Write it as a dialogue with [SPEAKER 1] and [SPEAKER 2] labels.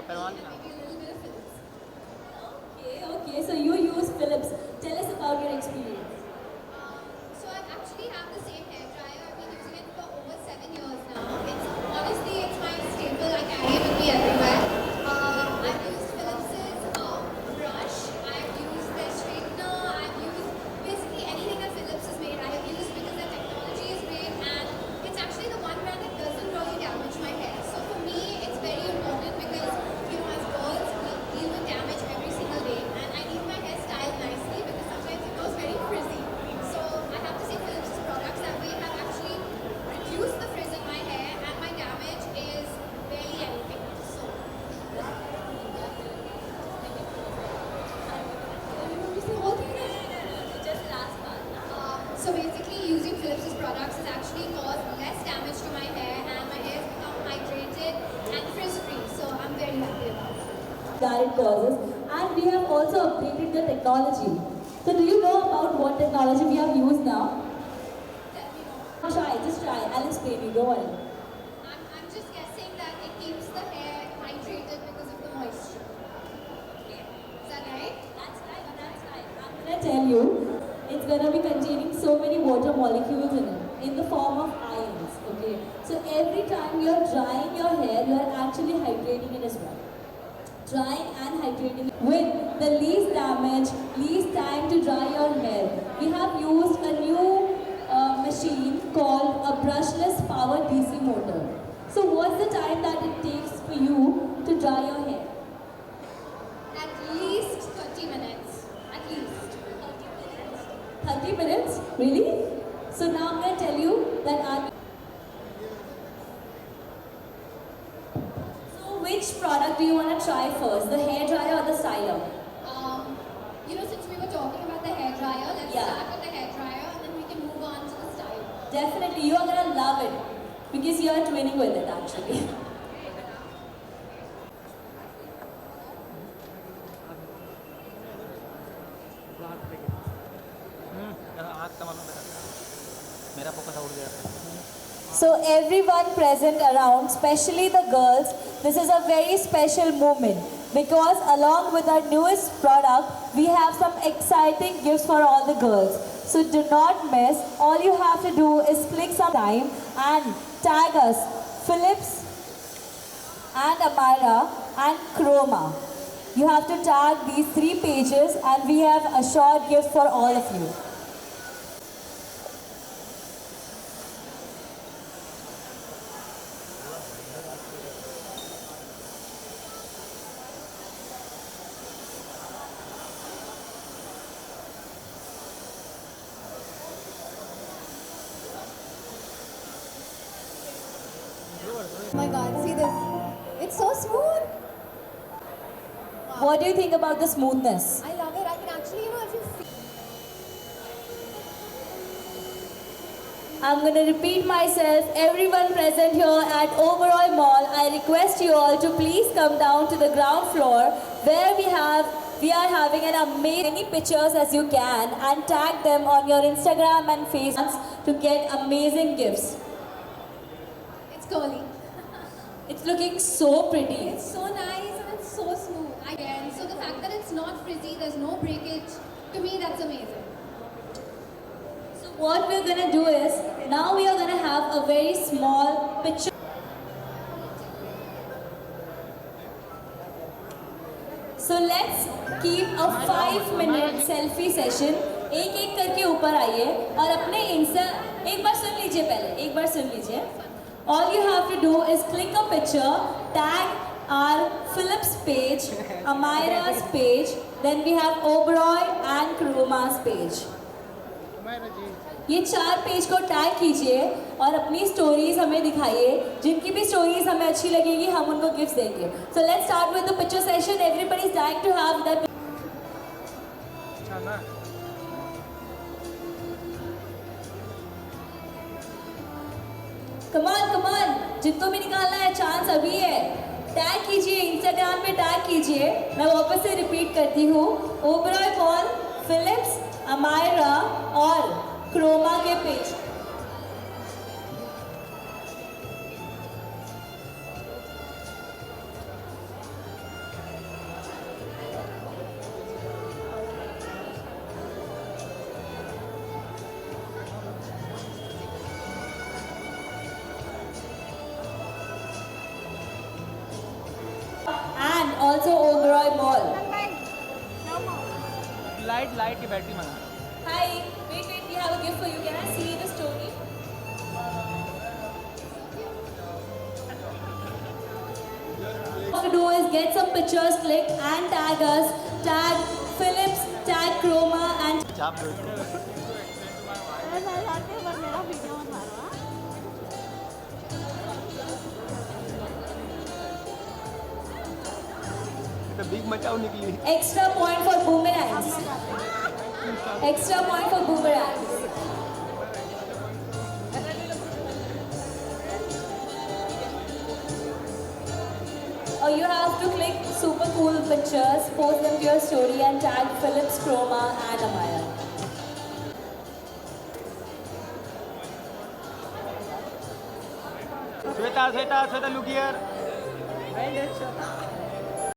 [SPEAKER 1] maybe a little bit of Philips.
[SPEAKER 2] Okay, so you use Philips. Tell us about your experience.
[SPEAKER 1] So I actually have the same hair dryer. I've been using it for over 7 years now. It's my staple. I carry it with me everywhere. I've used Philips's brush. I've used their straightener. I've used basically anything that Philips has made. I have used because their technology is great and it's actually the one brand that doesn't really damage my hair. So for me, it's very important because as girls, we deal with damage every single day, and I need my hair styled nicely because sometimes it goes very frizzy. So I have to say Philips' products that way have actually reduced the frizz in my hair, and my damage is barely anything. So
[SPEAKER 2] Just last part.
[SPEAKER 1] so basically, using Philips' products has actually caused less damage to my hair, and my hair has become hydrated and frizz-free. So I'm very happy about it.
[SPEAKER 2] That it causes, and we have also updated the technology. So do you know about what technology we have used now?
[SPEAKER 1] Let me know.
[SPEAKER 2] Just try. I'll explain you. Go on.
[SPEAKER 1] I'm just guessing that it keeps the hair hydrated because of the moisture. Is that right?
[SPEAKER 2] That's right. I'm gonna tell you, it's gonna be containing so many water molecules in the form of ions. Okay. So every time you're drying your hair, you're actually hydrating it as well. Drying and hydrating with the least damage, least time to dry your hair. We have used a new machine called a brushless power DC motor. So what's the time that it takes for you to dry your hair?
[SPEAKER 1] At least 30 minutes. At least.
[SPEAKER 2] 30 minutes? Really? So now I'm going to tell you that So which product do you want to try first? The hair dryer or the styler?
[SPEAKER 1] Since we were talking about the hair dryer, let's
[SPEAKER 2] Yeah.
[SPEAKER 1] start with the hair dryer and then we can move on to the style.
[SPEAKER 2] Definitely, you are going to love it because you are twinning with it actually.
[SPEAKER 3] मेरा focus उड़ गया था
[SPEAKER 2] So everyone present around, especially the girls, this is a very special moment because along with our newest product, we have some exciting gifts for all the girls. So do not miss. All you have to do is click some time and tag us, Philips and Amira and Chroma. You have to tag these 3 pages and we have a short gift for all of you.
[SPEAKER 1] Oh my god, see this? It's so smooth.
[SPEAKER 2] What do you think about the smoothness?
[SPEAKER 1] I love it. I can actually, if you feel.
[SPEAKER 2] I'm going to repeat myself. Everyone present here at Oberoi Mall, I request you all to please come down to the ground floor where we are having an amazing pictures as you can and tag them on your Instagram and Facebook to get amazing gifts.
[SPEAKER 1] It's curly.
[SPEAKER 2] It's looking so pretty.
[SPEAKER 1] It's so nice and it's so smooth. Again, so the fact that it's not frizzy, there's no breakage, to me that's amazing.
[SPEAKER 2] So what we're going to do is, now we are going to have a very small picture. So let's keep a 5-minute selfie session. एक करके ऊपर आइए और अपने एक बार सुन लीजिए. All you have to do is click a picture, tag our Philips page, Amira's page, then we have Oberoi and Chroma's page. ये 4 page को टैग कीजिए और अपनी स्टोरीज हमें दिखाइए. जिनकी भी स्टोरीज हमें अच्छी लगेगी हम उनको गिफ्ट देंगे. So let's start with the picture session. Everybody is dying to have that. Come on. जिनको भी निकालना है चांस अभी है. टैग कीजिए, इंस्टाग्राम पे टैग कीजिए. मैं वापस से रिपीट करती हूँ. ओबरॉय मॉल, फिलिप्स, अमायरा और क्रोमा के page. also Oberoi Mall.
[SPEAKER 3] Light की बैटरी मंगा.
[SPEAKER 2] Hi, wait, we have a gift for you. Can I see the story? What to do is get some pictures, click and tag us. Tag Philips, tag Chroma and
[SPEAKER 3] चाप दो. तो big मचाओ निकली.
[SPEAKER 2] extra point for boomerangs. Extra point for boomerangs. Or you have to click super cool pictures, post them to your story and tag Philips, Chroma and Amaya.
[SPEAKER 3] Shweta, look here.